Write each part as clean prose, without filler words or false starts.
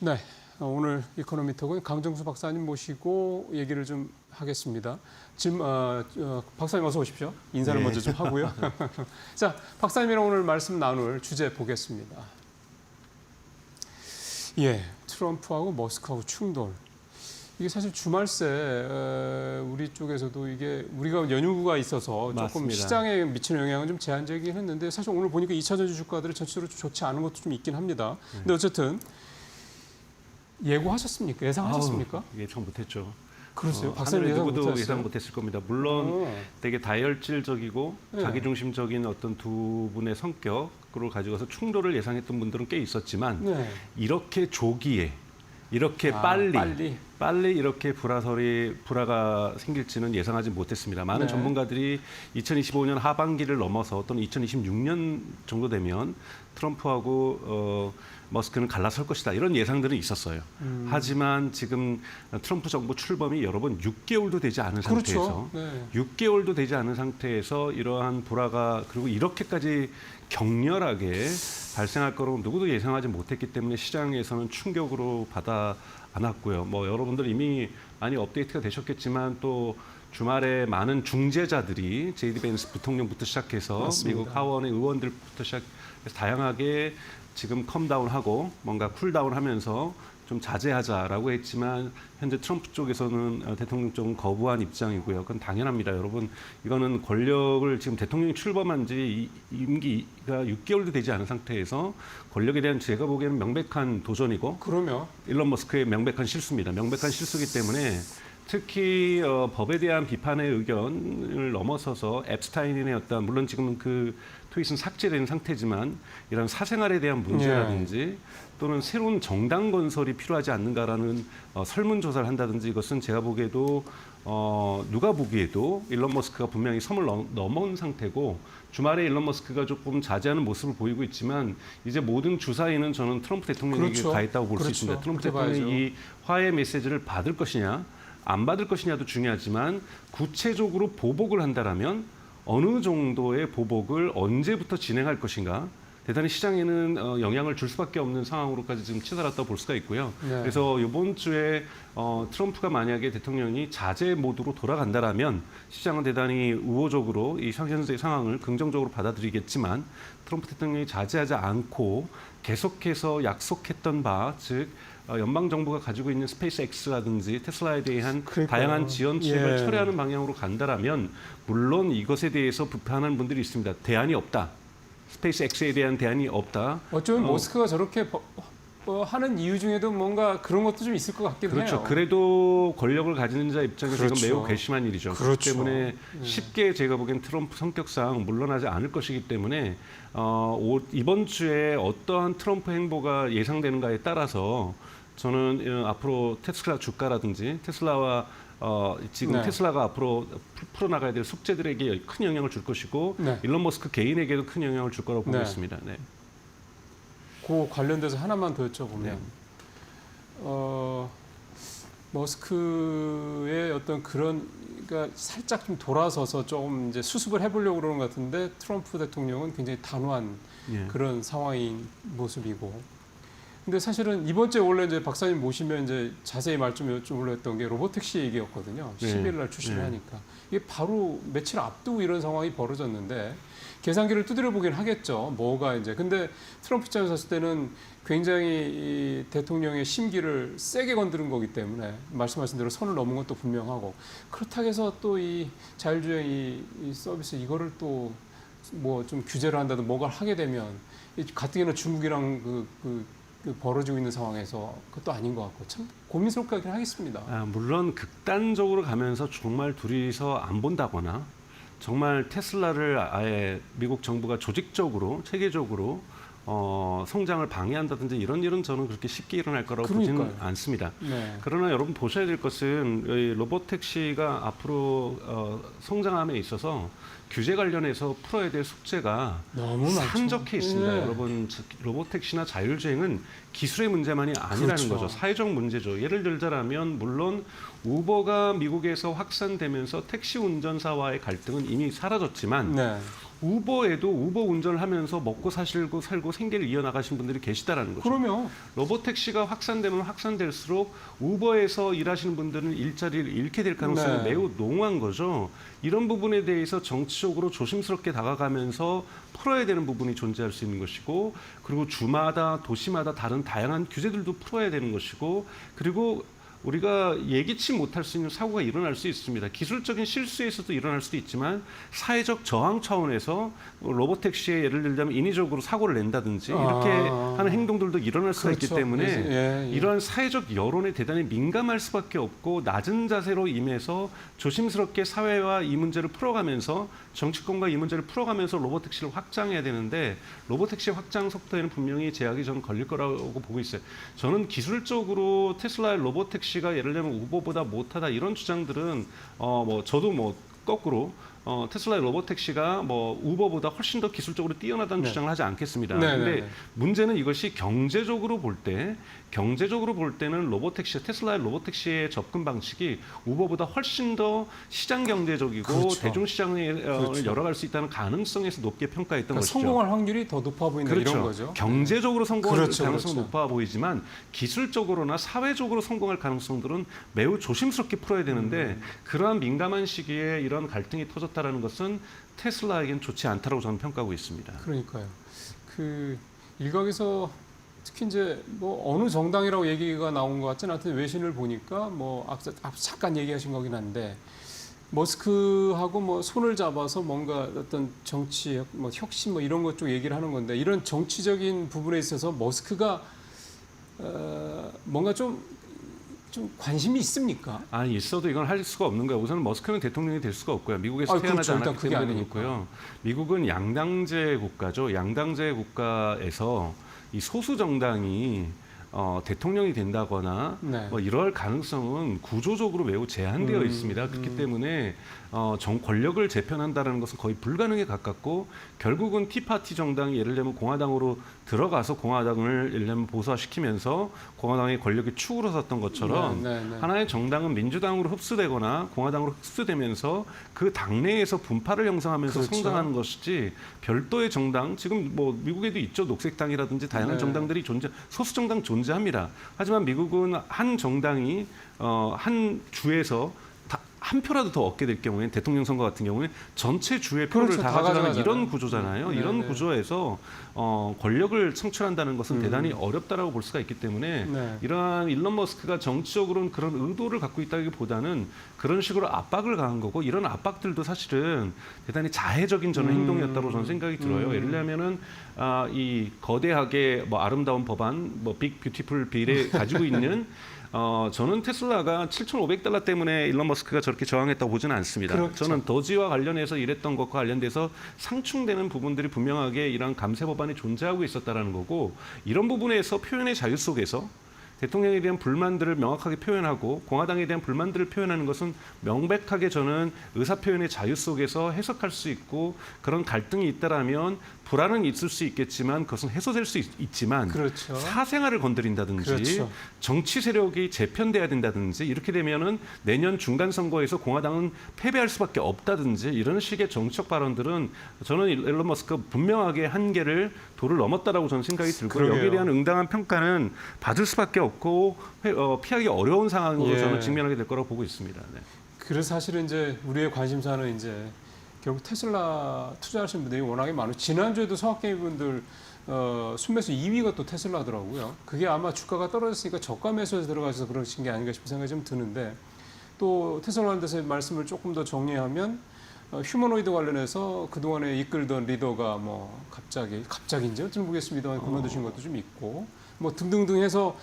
네, 오늘 이코노미 톡은 강정수 박사님 모시고 얘기를 좀 하겠습니다. 지금 박사님 어서 오십시오. 인사를 네. 먼저 좀 하고요. 자, 박사님이랑 오늘 말씀 나눌 주제 보겠습니다. 예, 트럼프하고 머스크하고 충돌. 이게 사실 주말새 우리 쪽에서도 이게 우리가 연휴가 있어서 조금 맞습니다. 시장에 미치는 영향은 좀 제한적이긴 했는데 사실 오늘 보니까 2차전지 주가들이 전체적으로 좋지 않은 것도 좀 있긴 합니다. 근데 어쨌든 예고하셨습니까? 예상하셨습니까? 예상 못했죠. 그러세요? 박사님 하늘의 예상 누구도 못했어요? 예상 못했을 겁니다. 물론 되게 다혈질적이고 네. 자기중심적인 어떤 두 분의 성격으로 가지고서 충돌을 예상했던 분들은 꽤 있었지만 네. 이렇게 조기에 이렇게 빨리 이렇게 불화가 생길지는 예상하지 못했습니다. 많은 네. 전문가들이 2025년 하반기를 넘어서 또는 2026년 정도 되면 트럼프하고 머스크는 갈라설 것이다. 이런 예상들은 있었어요. 하지만 지금 트럼프 정부 출범이 여러분 6개월도 되지 않은 그렇죠. 상태에서 네. 6개월도 되지 않은 상태에서 이러한 불화가 그리고 이렇게까지 격렬하게 발생할 거라고 누구도 예상하지 못했기 때문에 시장에서는 충격으로 받아 안았고요. 뭐 여러분들 이미 많이 업데이트가 되셨겠지만 또 주말에 많은 중재자들이 제이디 벤스 부통령부터 시작해서 맞습니다. 미국 하원의 의원들부터 시작해서 다양하게 지금 컴다운하고 뭔가 쿨다운하면서 좀 자제하자라고 했지만 현재 트럼프 쪽에서는 대통령 쪽은 거부한 입장이고요. 그건 당연합니다. 여러분 이거는 권력을 지금 대통령이 출범한 지 임기가 6개월도 되지 않은 상태에서 권력에 대한 제가 보기에는 명백한 도전이고 그러면 일론 머스크의 명백한 실수입니다. 명백한 실수이기 때문에 특히 법에 대한 비판의 의견을 넘어서서 앱스타인의 어떤 물론 지금은 그 트윗은 삭제된 상태지만 이런 사생활에 대한 문제라든지 또는 새로운 정당 건설이 필요하지 않는가라는 설문조사를 한다든지 이것은 제가 보기에도 누가 보기에도 일론 머스크가 분명히 섬을 넘어온 상태고 주말에 일론 머스크가 조금 자제하는 모습을 보이고 있지만 이제 모든 주사위는 저는 트럼프 대통령에게 그렇죠. 가 있다고 볼 수 있습니다. 트럼프 대통령이 이 화해 메시지를 받을 것이냐 안 받을 것이냐도 중요하지만 구체적으로 보복을 한다라면 어느 정도의 보복을 언제부터 진행할 것인가 대단히 시장에는 영향을 줄 수밖에 없는 상황으로까지 지금 치달았다고 볼 수가 있고요. 네. 그래서 이번 주에 트럼프가 만약에 대통령이 자제 모드로 돌아간다라면 시장은 대단히 우호적으로 이 현재의 상황을 긍정적으로 받아들이겠지만 트럼프 대통령이 자제하지 않고 계속해서 약속했던 바, 즉 연방 정부가 가지고 있는 스페이스 X라든지 테슬라에 대한 그러니까요. 다양한 지원책을 예. 철회하는 방향으로 간다라면 물론 이것에 대해서 비판하는 분들이 있습니다. 대안이 없다. 스페이스 X에 대한 대안이 없다. 어쩌면 머스크가 저렇게 하는 이유 중에도 뭔가 그런 것도 좀 있을 것 같긴 그렇죠. 해요. 그래도 권력을 가지는 자 입장에서 그렇죠. 이건 매우 괘씸한 일이죠. 그렇죠. 그렇기 때문에 쉽게 제가 보기엔 트럼프 성격상 물러나지 않을 것이기 때문에 이번 주에 어떠한 트럼프 행보가 예상되는가에 따라서 저는 앞으로 테슬라 주가라든지 테슬라와 지금 네. 테슬라가 앞으로 풀어나가야 될 숙제들에게 큰 영향을 줄 것이고 네. 일론 머스크 개인에게도 큰 영향을 줄 거라고 보고 네. 있습니다. 네. 그 관련돼서 하나만 더 여쭤보면 네. 머스크의 어떤 그런 그러니까 살짝 좀 돌아서서 조금 이제 수습을 해보려고 그러는 것 같은데 트럼프 대통령은 굉장히 단호한 예. 그런 상황인 모습이고. 근데 사실은 이번 주에 원래 이제 박사님 모시면 이제 자세히 말 좀 여쭤보려 했던 게 로보택시 얘기였거든요. 네. 10일 날 출시를 네. 하니까. 이게 바로 며칠 앞두고 이런 상황이 벌어졌는데 계산기를 두드려 보긴 하겠죠. 뭐가 이제. 근데 트럼프 입장에서 봤을 때는 굉장히 이 대통령의 심기를 세게 건드는 거기 때문에 말씀하신 대로 선을 넘은 것도 분명하고 그렇다고 해서 또 이 자율주행 이 서비스 이거를 또 뭐 좀 규제를 한다든 뭐가 하게 되면 가뜩이나 중국이랑 그 벌어지고 있는 상황에서 그것도 아닌 것 같고 참 고민스럽게 하긴 하겠습니다. 물론 극단적으로 가면서 정말 둘이서 안 본다거나 정말 테슬라를 아예 미국 정부가 조직적으로 체계적으로 성장을 방해한다든지 이런 일은 저는 그렇게 쉽게 일어날 거라고 보지는 않습니다. 네. 그러나 여러분 보셔야 될 것은 이 로보택시가 앞으로 성장함에 있어서 규제 관련해서 풀어야 될 숙제가 너무 산적해 있습니다. 네. 여러분 로보택시나 자율주행은 기술의 문제만이 아니라는 그렇죠. 거죠. 사회적 문제죠. 예를 들자면 물론 우버가 미국에서 확산되면서 택시 운전사와의 갈등은 이미 사라졌지만 네. 우버에도 우버 운전을 하면서 먹고 사시고 살고 생계를 이어나가신 분들이 계시다라는 거죠. 그러면 로보택시가 확산되면 확산될수록 우버에서 일하시는 분들은 일자리를 잃게 될 가능성이 네. 매우 농후한 거죠. 이런 부분에 대해서 정치적으로 조심스럽게 다가가면서 풀어야 되는 부분이 존재할 수 있는 것이고, 그리고 주마다 도시마다 다른 다양한 규제들도 풀어야 되는 것이고, 그리고 우리가 예기치 못할 수 있는 사고가 일어날 수 있습니다. 기술적인 실수에서도 일어날 수도 있지만 사회적 저항 차원에서 로보택시에 예를 들자면 인위적으로 사고를 낸다든지 이렇게 하는 행동들도 일어날 수가 있기 그렇죠. 때문에 예, 예. 이러한 사회적 여론에 대단히 민감할 수밖에 없고, 낮은 자세로 임해서 조심스럽게 사회와 이 문제를 풀어가면서, 정치권과 이 문제를 풀어가면서 로보택시를 확장해야 되는데, 로보택시 확장 속도에는 분명히 제약이 저는 걸릴 거라고 보고 있어요. 저는 기술적으로 테슬라의 로보택시가 예를 들면 우버보다 못하다 이런 주장들은 저도 거꾸로 테슬라의 로보택시가 우버보다 훨씬 더 기술적으로 뛰어나다는 네. 주장을 하지 않겠습니다. 네, 근데 네, 네. 문제는 이것이 경제적으로 볼 때는 테슬라의 로보택시의 접근 방식이 우버보다 훨씬 더 시장 경제적이고 그렇죠. 대중 시장에 그렇죠. 열어갈 수 있다는 가능성에서 높게 평가했던 그러니까 것이죠. 성공할 확률이 더 높아 보인다 그렇죠. 이런 거죠. 경제적으로 성공할 그렇죠, 가능성은 그렇죠. 높아 보이지만 기술적으로나 사회적으로 성공할 가능성들은 매우 조심스럽게 풀어야 되는데, 그러한 민감한 시기에 이런 갈등이 터졌다라는 것은 테슬라에겐 좋지 않다라고 저는 평가하고 있습니다. 그러니까요. 일각에서 특히 이제 어느 정당이라고 얘기가 나온 것 같지는 하여튼 외신을 보니까 잠깐 얘기하신 거긴 한데, 머스크하고 손을 잡아서 뭔가 어떤 정치 혁신 이런 것 쪽 얘기를 하는 건데, 이런 정치적인 부분에 있어서 머스크가 뭔가 좀 관심이 있습니까? 아니, 있어도 이건 할 수가 없는 거예요. 우선 머스크는 대통령이 될 수가 없고요. 미국에서 태어나지 그렇죠. 일단 않았기 그게 때문에 아니니까. 그렇고요. 미국은 양당제 국가죠. 양당제 국가에서 이 소수 정당이 대통령이 된다거나 네. 이럴 가능성은 구조적으로 매우 제한되어 있습니다. 그렇기 때문에 권력을 재편한다는 것은 거의 불가능에 가깝고, 결국은 티파티 정당이 예를 들면 공화당으로 들어가서 공화당을 예를 들면 보수화시키면서 공화당의 권력이 축으로 섰던 것처럼 하나의 정당은 민주당으로 흡수되거나 공화당으로 흡수되면서 그 당내에서 분파를 형성하면서 그렇죠. 성장하는 것이지, 별도의 정당, 지금 미국에도 있죠. 녹색당이라든지 다양한 네. 정당들이 소수 정당 존재합니다. 하지만 미국은 한 정당이 한 주에서 한 표라도 더 얻게 될 경우에, 대통령 선거 같은 경우에 전체 주의 표를 그렇죠. 다 다 가져가는 가져가잖아요. 이런 구조잖아요. 네, 이런 네. 구조에서 권력을 창출한다는 것은 대단히 어렵다라고 볼 수가 있기 때문에 네. 이러한 일론 머스크가 정치적으로는 그런 의도를 갖고 있다기보다는 그런 식으로 압박을 가한 거고, 이런 압박들도 사실은 대단히 자해적인 저는 행동이었다고 저는 생각이 들어요. 예를 들면은 이 거대하게 아름다운 법안, 빅 뷰티풀 빌에 가지고 있는 저는 테슬라가 $7,500 때문에 일론 머스크가 저렇게 저항했다고 보지는 않습니다. 그렇죠. 저는 더지와 관련해서 일했던 것과 관련돼서 상충되는 부분들이 분명하게 이런 감세 법안이 존재하고 있었다라는 거고, 이런 부분에서 표현의 자유 속에서 대통령에 대한 불만들을 명확하게 표현하고 공화당에 대한 불만들을 표현하는 것은 명백하게 저는 의사표현의 자유 속에서 해석할 수 있고, 그런 갈등이 있다라면 불안은 있을 수 있겠지만 그것은 해소될 수 있지만, 그렇죠. 사생활을 건드린다든지 그렇죠. 정치 세력이 재편돼야 된다든지 이렇게 되면은 내년 중간 선거에서 공화당은 패배할 수밖에 없다든지 이런 식의 정치적 발언들은 저는 일론 머스크가 분명하게 한계를 도를 넘었다라고 저는 생각이 들고요. 그러게요. 여기에 대한 응당한 평가는 받을 수밖에 없고 피하기 어려운 상황으로 예. 저는 직면하게 될 거라고 보고 있습니다. 네. 그래서 사실은 이제 우리의 관심사는 이제 결국 테슬라 투자하시는 분들이 워낙에 많아요. 지난주에도 성악개미분들 순매수 2위가 또 테슬라더라고요. 그게 아마 주가가 떨어졌으니까 저가 매수에서 들어가셔서 그러신 게 아닌가 싶은 생각이 좀 드는데, 또 테슬라에 대해서 말씀을 조금 더 정리하면 휴머노이드 관련해서 그동안에 이끌던 리더가 갑자기인지 어찌 모르겠습니다만 그만두신 것도 좀 있고 등등등 해서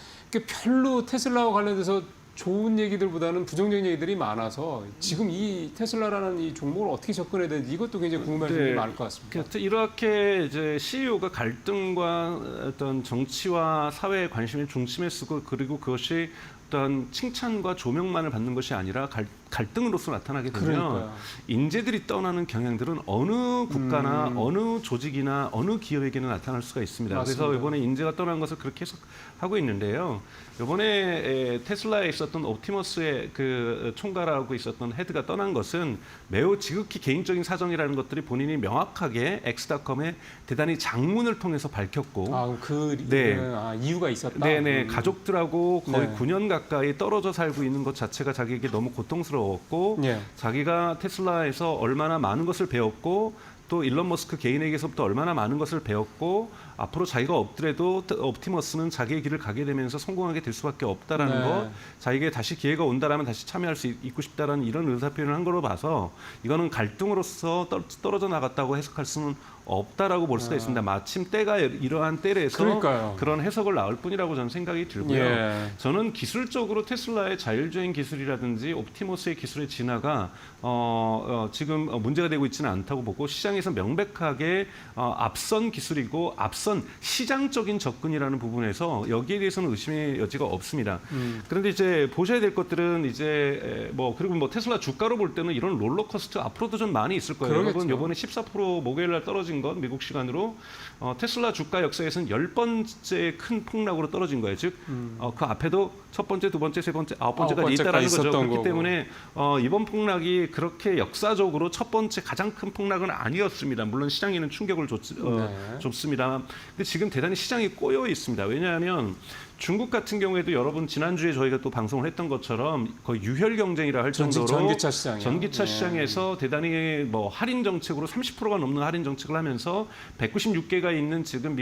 별로 테슬라와 관련돼서 좋은 얘기들보다는 부정적인 얘기들이 많아서 지금 이 테슬라라는 이 종목을 어떻게 접근해야 되는지 이것도 굉장히 궁금한 점이 많을 것 같습니다. 이렇게 이제 CEO가 갈등과 어떤 정치와 사회의 관심의 중심에 쓰고, 그리고 그것이 어떤 칭찬과 조명만을 받는 것이 아니라 갈등으로서 나타나게 되면 그러니까요. 인재들이 떠나는 경향들은 어느 국가나 어느 조직이나 어느 기업에게는 나타날 수가 있습니다. 맞습니다. 그래서 이번에 인재가 떠난 것을 그렇게 해석하고 있는데요. 이번에 테슬라에 있었던 옵티머스의 그 총괄하고 있었던 헤드가 떠난 것은 매우 지극히 개인적인 사정이라는 것들이 본인이 명확하게 엑스닷컴에 대단히 장문을 통해서 밝혔고 네. 네. 이유가 있었다. 네네 가족들하고 거의 네. 9년 가까이 떨어져 살고 있는 것 자체가 자기에게 너무 고통스러웠고 예. 자기가 테슬라에서 얼마나 많은 것을 배웠고 또 일론 머스크 개인에게서부터 얼마나 많은 것을 배웠고 앞으로 자기가 없더라도 옵티머스는 자기의 길을 가게 되면서 성공하게 될 수밖에 없다라는 네. 것, 자기에게 다시 기회가 온다라면 다시 참여할 수 있고 싶다라는 이런 의사표현을 한 걸로 봐서 이거는 갈등으로서 떨어져 나갔다고 해석할 수는 없다라고 볼 수가 있습니다. 마침 때가 이러한 때라서 그러니까요. 그런 해석을 나올 뿐이라고 저는 생각이 들고요. 예. 저는 기술적으로 테슬라의 자율주행 기술이라든지 옵티머스의 기술의 진화가 지금 문제가 되고 있지는 않다고 보고 시장에서 명백하게 앞선 기술이고 앞선 시장적인 접근이라는 부분에서 여기에 대해서는 의심의 여지가 없습니다. 그런데 이제 보셔야 될 것들은 이제 그리고 테슬라 주가로 볼 때는 이런 롤러코스터 앞으로도 좀 많이 있을 거예요. 그러겠죠. 여러분 이번에 14% 목요일 날 떨어진 건 미국 시간으로 테슬라 주가 역사에서는 10번째 큰 폭락으로 떨어진 거예요. 즉 그 앞에도 첫 번째, 두 번째, 세 번째, 아홉 번째까지 있다라는 거죠. 그렇기 거고. 때문에 이번 폭락이 그렇게 역사적으로 첫 번째 가장 큰 폭락은 아니었습니다. 물론 시장에는 충격을 줬습니다. 근데 지금 대단히 시장이 꼬여 있습니다. 왜냐하면 중국 같은 경우에도 여러분 지난주에 저희가 또 방송을 했던 것처럼 거의 유혈 경쟁이라 할 정도로 전기차 시장이요. 전기차 네. 시장에서 대단히 할인 정책으로 30%가 넘는 할인 정책을 하면서 196개가 있는 지금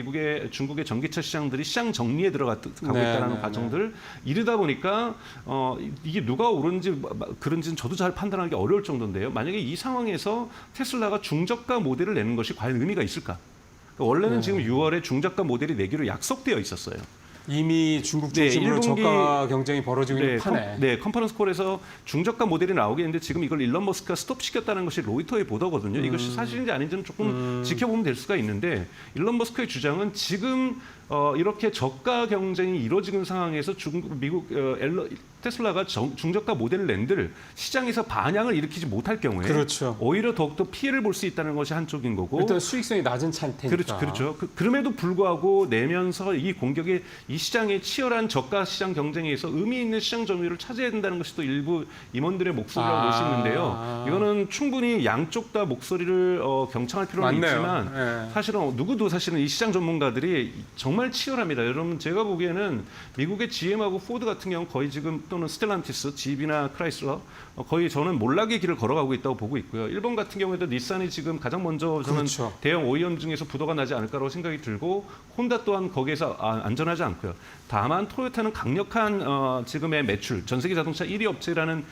중국의 전기차 시장들이 시장 정리에 들어가고 있다는 과정들 이르다 보니까 이게 누가 옳은지 그런지는 저도 잘 판단하기 어려울 정도인데요. 만약에 이 상황에서 테슬라가 중저가 모델을 내는 것이 과연 의미가 있을까? 원래는 지금 6월에 중저가 모델이 내기로 약속되어 있었어요. 이미 중국 중심으로 저가 경쟁이 벌어지고 있는 판에. 컨퍼런스 콜에서 중저가 모델이 나오겠는데 지금 이걸 일론 머스크가 스톱시켰다는 것이 로이터의 보도거든요. 이것이 사실인지 아닌지는 조금 지켜보면 될 수가 있는데 일론 머스크의 주장은 지금 이렇게 저가 경쟁이 이루어지는 상황에서 미국 테슬라가 중저가 모델을 낸들 시장에서 반향을 일으키지 못할 경우에 그렇죠. 오히려 더욱더 피해를 볼 수 있다는 것이 한쪽인 거고 일단 수익성이 낮은 차일 테니까. 그렇죠. 그럼에도 불구하고 내면서 이 공격이 이 시장의 치열한 저가 시장 경쟁에서 의미 있는 시장 점유율을 차지해야 된다는 것이 또 일부 임원들의 목소리라고 볼 수 있는데요. 이거는 충분히 양쪽 다 목소리를 경청할 필요는 맞네요. 있지만 네. 사실은 누구도 이 시장 전문가들이 정말 치열합니다. 여러분 제가 보기에는 미국의 GM하고 포드 같은 경우 거의 지금 또는 스텔란티스, GM이나 크라이슬러 거의 저는 몰락의 길을 걸어가고 있다고 보고 있고요. 일본 같은 경우에도 닛산이 지금 가장 먼저 저는 그렇죠. 대형 OEM 중에서 부도가 나지 않을까라고 생각이 들고 혼다 또한 거기에서 안전하지 않고요. 다만 토요타는 강력한 지금의 매출, 전 세계 자동차 1위 업체라는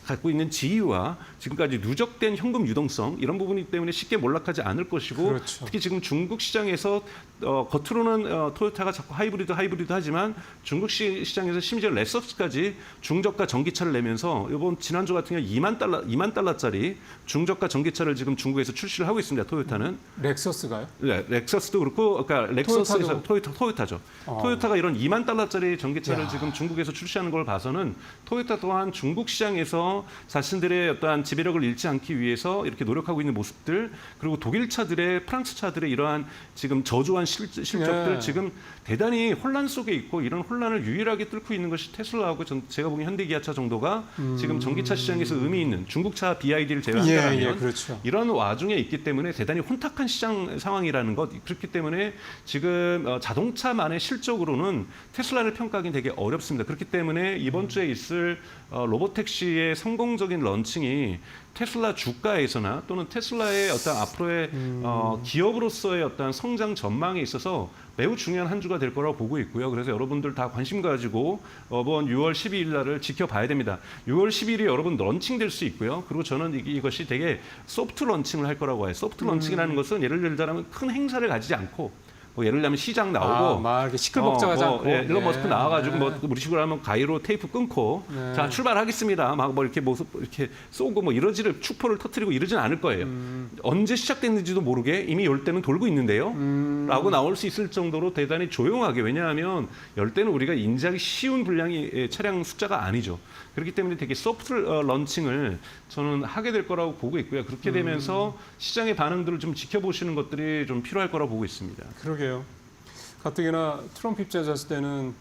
갖고 있는 지위와 지금까지 누적된 현금 유동성 이런 부분이기 때문에 쉽게 몰락하지 않을 것이고 그렇죠. 특히 지금 중국 시장에서 겉으로는 토요타가 자꾸 하이브리드 하지만 중국 시장에서 심지어 렉서스까지 중저가 전기차를 내면서 이번 지난주 같은 경우 2만 달러짜리 중저가 전기차를 지금 중국에서 출시를 하고 있습니다. 토요타는. 렉서스가요? 네, 렉서스도 그렇고 그러니까 렉서스에서 토요타죠. 토요타가 이런 2만 달러짜리 전기차를 지금 중국에서 출시하는 걸 봐서는 토요타 또한 중국 시장에서 자신들의 어떠한 지배력을 잃지 않기 위해서 이렇게 노력하고 있는 모습들 그리고 독일 차들의 프랑스 차들의 이러한 지금 저조한 실적들 지금 대단히 혼란 속에 있고 이런 혼란을 유일하게 뚫고 있는 것이 테슬라하고 제가 보기엔 현대기아차 정도가 지금 전기차 시장에서 의미 있는 중국차 BYD를 제외한다면 그렇죠. 이런 와중에 있기 때문에 대단히 혼탁한 시장 상황이라는 것 그렇기 때문에 지금 자동차만의 실적으로는 테슬라를 평가하기는 되게 어렵습니다. 그렇기 때문에 이번 주에 있을 로보택시의 성공적인 런칭이 테슬라 주가에서나 또는 테슬라의 어떤 앞으로의 기업으로서의 어떤 성장 전망에 있어서 매우 중요한 한 주가 될 거라고 보고 있고요. 그래서 여러분들 다 관심 가지고 이번 6월 12일 날을 지켜봐야 됩니다. 6월 10일이 여러분 런칭될 수 있고요. 그리고 저는 이것이 되게 소프트 런칭을 할 거라고 해요. 소프트 런칭이라는 것은 예를 들자면 큰 행사를 가지지 않고 뭐 예를 들면 시장 나오고 막 이렇게 시끌벅적하지 않고. 예, 일론 머스크 나와가지고 네. 뭐 우리 식으로 하면 가위로 테이프 끊고 네. 자 출발하겠습니다. 막 뭐 이렇게 모습 이렇게 쏘고 뭐 이러지를 축포를 터뜨리고 이러진 않을 거예요. 언제 시작됐는지도 모르게 이미 열대는 돌고 있는데요. 라고 나올 수 있을 정도로 대단히 조용하게 왜냐하면 열대는 우리가 인지하기 쉬운 분량의 차량 숫자가 아니죠. 그렇기 때문에 되게 소프트 런칭을 저는 하게 될 거라고 보고 있고요. 그렇게 되면서 시장의 반응들을 좀 지켜보시는 것들이 좀 필요할 거라고 보고 있습니다. 그러게요. 가뜩이나 트럼프 입장에서 봤을 때는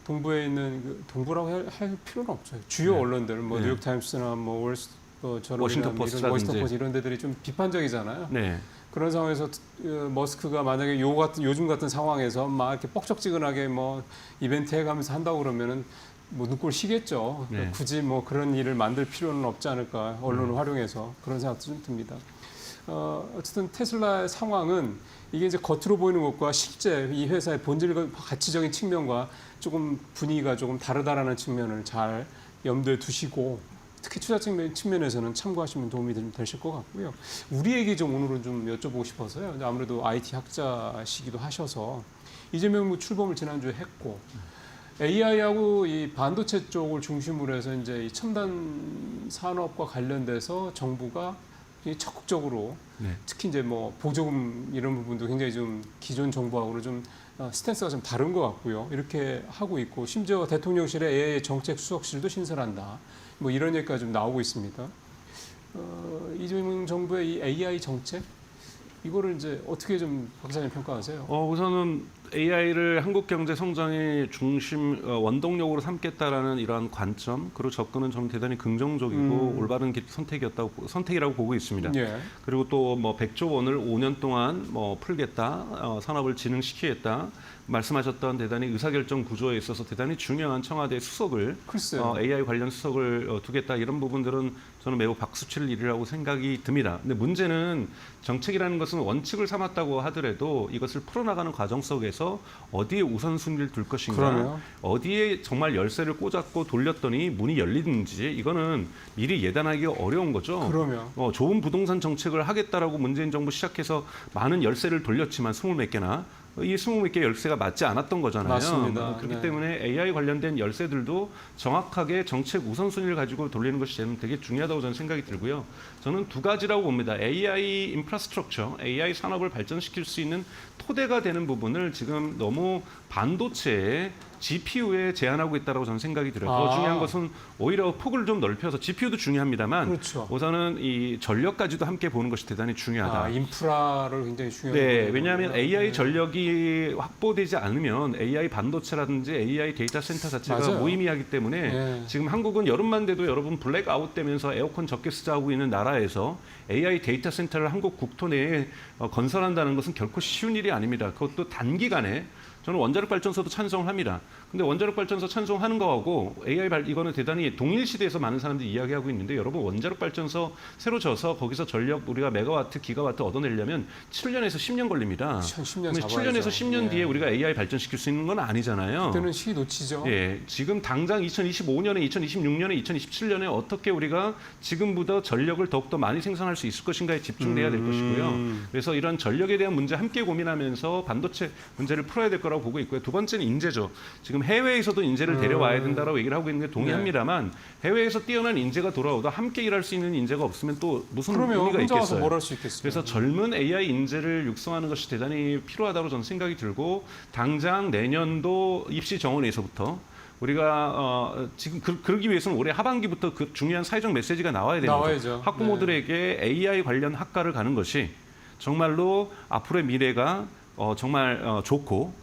동부에 있는 동부라고 할 필요는 없죠. 주요 네. 언론들, 뭐 네. 뉴욕 타임스나 뭐 워싱턴 포스트라든지. 워싱턴 포스트 이런 데들이 좀 비판적이잖아요. 네. 그런 상황에서 머스크가 만약에 요즘 같은 상황에서 막 이렇게 뻑적지근하게 뭐 이벤트 해가면서 한다고 그러면은 뭐 눈꼴 시겠죠. 네. 굳이 뭐 그런 일을 만들 필요는 없지 않을까 언론을 활용해서 그런 생각도 좀 듭니다. 어쨌든 테슬라의 상황은 이게 이제 겉으로 보이는 것과 실제 이 회사의 본질과 가치적인 측면과 조금 분위기가 조금 다르다라는 측면을 잘 염두에 두시고 특히 투자 측면에서는 참고하시면 도움이 되실 것 같고요. 우리에게 좀 오늘은 좀 여쭤보고 싶어서요. 아무래도 IT 학자시기도 하셔서 이재명 출범을 지난주에 했고 AI하고 이 반도체 쪽을 중심으로 해서 이제 이 첨단 산업과 관련돼서 정부가 적극적으로 네. 특히 이제 뭐 보조금 이런 부분도 굉장히 좀 기존 정부하고는 좀 스탠스가 좀 다른 것 같고요. 이렇게 하고 있고 심지어 대통령실의 AI 정책 수석실도 신설한다. 뭐 이런 얘기가 좀 나오고 있습니다. 이재명 정부의 이 AI 정책 이거를 이제 어떻게 좀 박사님 평가하세요? 우선은 AI를 한국 경제 성장의 중심 원동력으로 삼겠다라는 이러한 관점 그리고 접근은 저는 대단히 긍정적이고 올바른 선택이라고 보고 있습니다. 예. 그리고 또 뭐 100조 원을 5년 동안 뭐 풀겠다, 산업을 진흥시키겠다. 말씀하셨던 대단히 의사결정 구조에 있어서 대단히 중요한 청와대 수석을 글쎄요. AI 관련 수석을 두겠다 이런 부분들은 저는 매우 박수칠 일이라고 생각이 듭니다. 근데 문제는 정책이라는 것은 원칙을 삼았다고 하더라도 이것을 풀어나가는 과정 속에서 어디에 우선순위를 둘 것인가, 그러네요. 어디에 정말 열쇠를 꽂았고 돌렸더니 문이 열리는지 이거는 미리 예단하기가 어려운 거죠. 그러면 좋은 부동산 정책을 하겠다라고 문재인 정부 시작해서 많은 열쇠를 돌렸지만 20몇 개나 이 20몇 개 열쇠가 맞지 않았던 거잖아요. 맞습니다. 그렇기 네. 때문에 AI 관련된 열쇠들도 정확하게 정책 우선순위를 가지고 돌리는 것이 저는 되게 중요하다고 저는 생각이 들고요. 저는 두 가지라고 봅니다. AI 인프라스트럭처, AI 산업을 발전시킬 수 있는 토대가 되는 부분을 지금 너무 반도체에 GPU에 제한하고 있다고 저는 생각이 들어요. 더 중요한 것은 오히려 폭을 좀 넓혀서 GPU도 중요합니다만 그렇죠. 우선은 이 전력까지도 함께 보는 것이 대단히 중요하다. 인프라를 굉장히 중요하게 네, 보는 왜냐하면 거군요. AI 네. 전력이 확보되지 않으면 AI 반도체라든지 AI 데이터 센터 자체가 맞아요. 무의미하기 때문에 네. 지금 한국은 여름만 돼도 여러분 블랙아웃 되면서 에어컨 적게 쓰자 하고 있는 나라에서 AI 데이터 센터를 한국 국토 내에 건설한다는 것은 결코 쉬운 일이 아닙니다. 그것도 단기간에 저는 원자력 발전소도 찬성을 합니다. 근데 원자력 발전소 찬성하는 거하고 이거는 대단히 동일 시대에서 많은 사람들이 이야기하고 있는데 여러분 원자력 발전소 새로 져서 거기서 전력 우리가 메가와트, 기가와트 얻어내려면 7년에서 10년 걸립니다. 10년 그러면 7년에서 10년 뒤에 우리가 AI 발전시킬 수 있는 건 아니잖아요. 그때는 시기 놓치죠. 예, 지금 당장 2025년에, 2026년에, 2027년에 어떻게 우리가 지금보다 전력을 더욱더 많이 생산할 수 있을 것인가에 집중돼야 될 것이고요. 그래서 이런 전력에 대한 문제 함께 고민하면서 반도체 문제를 풀어야 될 거라고 보고 있고요. 두 번째는 인재죠. 지금 해외에서도 인재를 데려와야 된다라고 얘기를 하고 있는 게 동의합니다만 해외에서 뛰어난 인재가 돌아오다 함께 일할 수 있는 인재가 없으면 또 무슨 그러면 의미가 혼자 와서 있겠어요. 뭘 할 수 있겠어요. 그래서 젊은 AI 인재를 육성하는 것이 대단히 필요하다고 저는 생각이 들고 당장 내년도 입시 정원에서부터 우리가 지금 그러기 위해서는 올해 하반기부터 그 중요한 사회적 메시지가 나와야 되는 거죠. 나와야죠. 학부모들에게 AI 관련 학과를 가는 것이 정말로 앞으로의 미래가 정말 좋고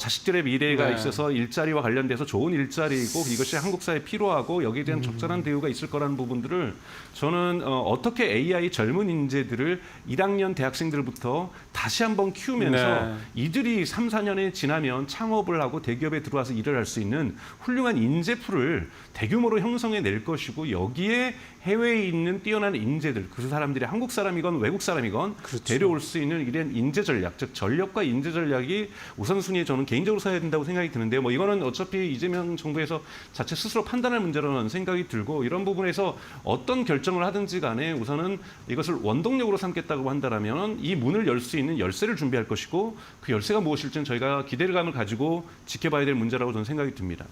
자식들의 미래가 네. 있어서 일자리와 관련돼서 좋은 일자리이고 이것이 한국 사회에 필요하고 여기에 대한 적절한 대우가 있을 거라는 부분들을 저는 어떻게 AI 젊은 인재들을 1학년 대학생들부터 다시 한번 키우면서 네. 이들이 3, 4년에 지나면 창업을 하고 대기업에 들어와서 일을 할 수 있는 훌륭한 인재풀을 대규모로 형성해 낼 것이고 여기에 해외에 있는 뛰어난 인재들 그 사람들이 한국 사람이건 외국 사람이건 그렇죠. 데려올 수 있는 이런 인재 전략 즉 전력과 인재 전략이 우선순위에 신경이 저는 개인적으로 써야 된다고 생각이 드는데요. 뭐 이거는 어차피 이재명 정부에서 자체 스스로 판단할 문제라는 생각이 들고 이런 부분에서 어떤 결정을 하든지 간에 우선은 이것을 원동력으로 삼겠다고 한다라면 이 문을 열 수 있는 열쇠를 준비할 것이고 그 열쇠가 무엇일지는 저희가 기대감을 가지고 지켜봐야 될 문제라고 저는 생각이 듭니다.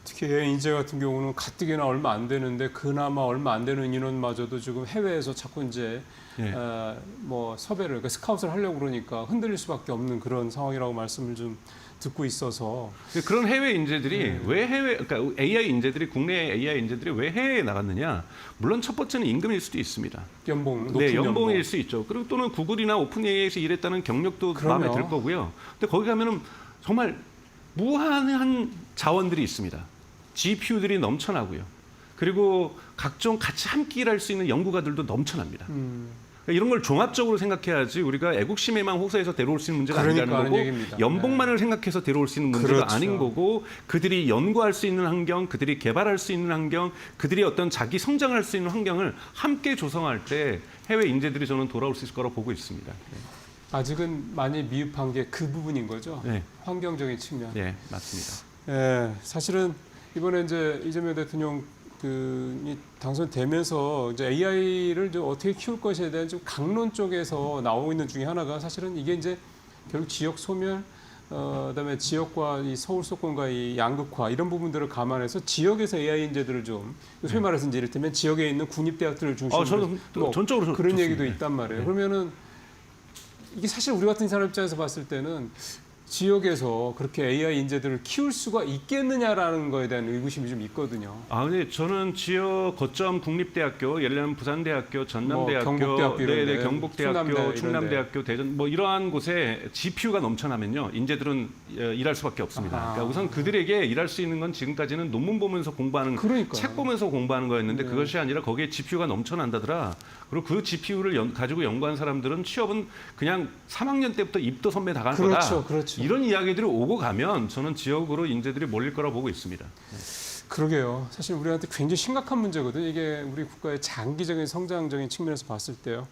특히 인재 같은 경우는 가뜩이나 얼마 안 되는데 그나마 얼마 안 되는 인원마저도 지금 해외에서 자꾸 이제 예. 뭐 섭외를 그러니까 스카웃을 하려고 그러니까 흔들릴 수밖에 없는 그런 상황이라고 말씀을 좀 듣고 있어서 그런 해외 인재들이 왜 그러니까 AI 인재들이 국내 AI 인재들이 왜 해외에 나갔느냐? 물론 첫 번째는 임금일 수도 있습니다. 연봉 높은 네, 연봉. 연봉일 수 있죠. 그리고 또는 구글이나 오픈 AI에서 일했다는 경력도 그럼요. 마음에 들 거고요. 근데 거기 가면은 정말 무한한 자원들이 있습니다. GPU들이 넘쳐나고요. 그리고 각종 같이 함께 일할 수 있는 연구가들도 넘쳐납니다. 그러니까 이런 걸 종합적으로 생각해야지 우리가 애국심에만 호소해서 데려올 수 있는 문제가 그러니까 아니라는 거고 얘기입니다. 연봉만을 생각해서 데려올 수 있는 문제가 그렇죠. 아닌 거고 그들이 연구할 수 있는 환경, 그들이 개발할 수 있는 환경, 그들이 어떤 자기 성장할 수 있는 환경을 함께 조성할 때 해외 인재들이 저는 돌아올 수 있을 거라고 보고 있습니다. 아직은 많이 미흡한 게 그 부분인 거죠. 네, 환경적인 측면. 네, 맞습니다. 사실은 이번에 이제 이재명 대통령 이 당선되면서 이제 AI를 좀 어떻게 키울 것에 대한 좀 강론 쪽에서 나오고 있는 중에 하나가 사실은 이게 이제 결국 지역 소멸, 그다음에 지역과 이 서울 수도권과 이 양극화 이런 부분들을 감안해서 지역에서 AI 인재들을 좀 소위 말해서 이제 이를테면 지역에 있는 국립대학들을 중심으로 저는 뭐 전적으로 그런 좋습니다. 얘기도 있단 말이에요. 네. 그러면은 이게 사실 우리 같은 사람 입장에서 봤을 때는 지역에서 그렇게 AI 인재들을 키울 수가 있겠느냐라는 거에 대한 의구심이 좀 있거든요. 근데 저는 지역 거점 국립대학교, 예를 들면 부산대학교, 전남대학교, 뭐 경북대학교 이런 데, 경북대학교, 충남대 충남대학교, 대전 뭐 이러한 곳에 GPU가 넘쳐나면요, 인재들은 일할 수밖에 없습니다. 그러니까 우선 그들에게 일할 수 있는 건 지금까지는 논문 보면서 공부하는, 그러니까요. 책 보면서 공부하는 거였는데 네. 그것이 아니라 거기에 GPU가 넘쳐난다더라. 그리고 그 GPU를 가지고 연구한 사람들은 취업은 그냥 3학년 때부터 입도 선배 다 갈 그렇죠, 거다. 그렇죠. 이런 이야기들이 오고 가면 저는 지역으로 인재들이 몰릴 거라 보고 있습니다. 그러게요. 사실 우리한테 굉장히 심각한 문제거든요. 이게 우리 국가의 장기적인 성장적인 측면에서 봤을 때요.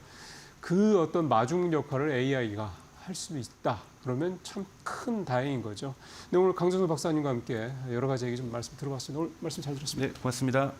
그 어떤 마중 역할을 AI가 할 수 있다. 그러면 참 큰 다행인 거죠. 네, 오늘 강정수 박사님과 함께 여러 가지 얘기 좀 말씀 들어봤습니다. 오늘 말씀 잘 들었습니다. 네, 고맙습니다.